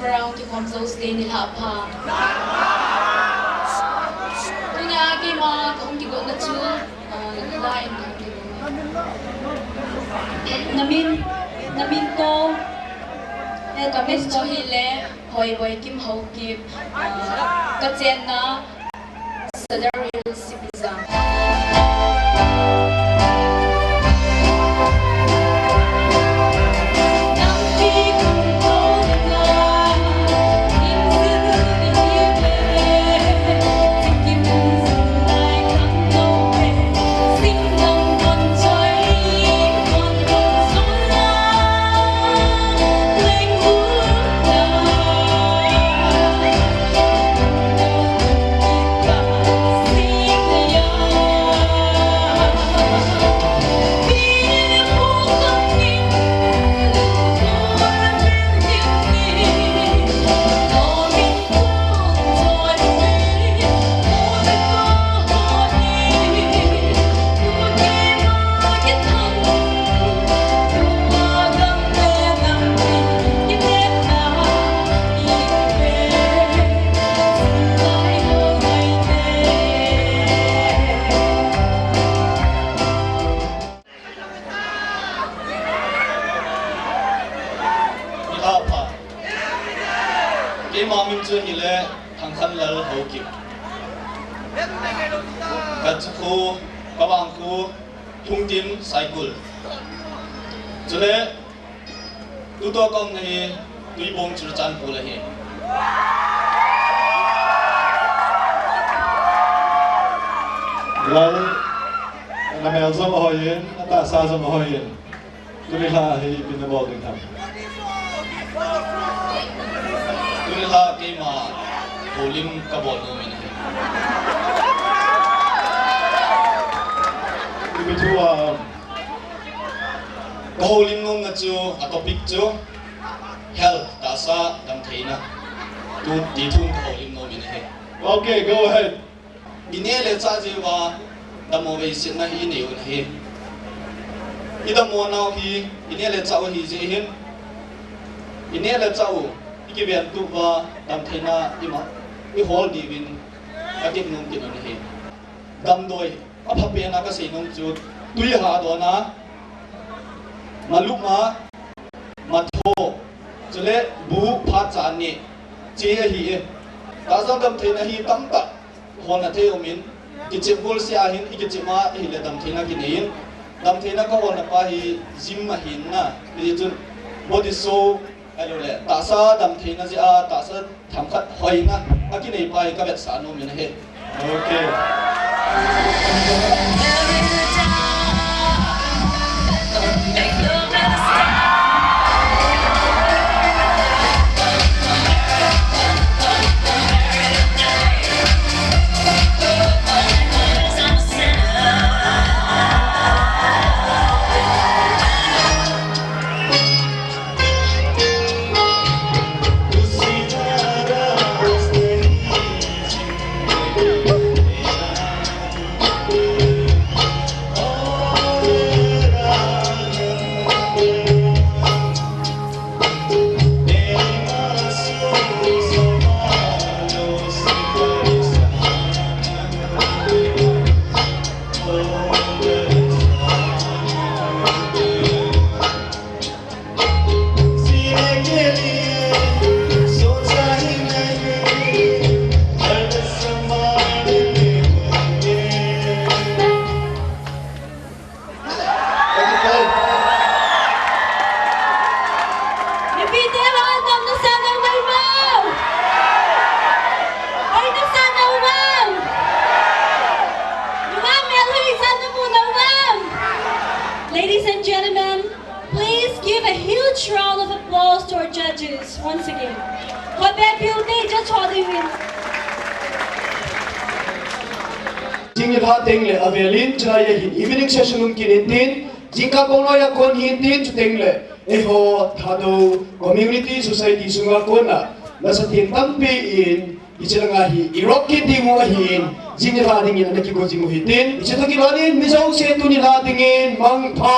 around the console stay ni hapa tunya agi ma kong ki go na chu line namin to kamis to hile hoi boy kim ho ki ka chen na Sadaril Sipiza Mamin chu hile thangkhan lal ho ki kachku kabangku thungtim cycle chule tu to kong nahi tui bong chur chan pu la hi lal na mel zom hoyen ta sa zom hoyen tu ni ha hi bin na bol ding tham Tuniha kema holim kabol no min hai. Ibi chua Holim no ngachu topic chu health tasa dam theina tu di thun holim no min hai. Okay, go ahead. Ine le cha je wa damo ve sin na hi ne un hai. Ida mo nau hi ine le cha hi je hin. Ine le cha ki bian tu wa dam theina ima I hol di win atim nung kin on hi dam doi a phape na ka sei nung chu tui ha do na maluma matho chule bu pha chan ni che hi ta jam dam theina hi tam ta hon na the omin ki che bol sia hin ki che ma hi le dam theina ki nei dam theina ka hon na pa hi jim ma hin na ni chun body so alo le ta sa dam theina ji a ta sa tham khat hoi na aki nei pai ka bet sa no min he Okay. Ladies and gentlemen, please give a huge round of applause to our judges once again. Jing ha teng le avelin chai hin evening session um kin tin jingka kono ya kon hin tin chu teng le e ho thado community society sunga kona la sa tin tampi in ichilanga hi irok ki dingu hin jing ha ding in na ki ko jingu hin tin ichitaki lanin misong se tu ni la dingin mang pha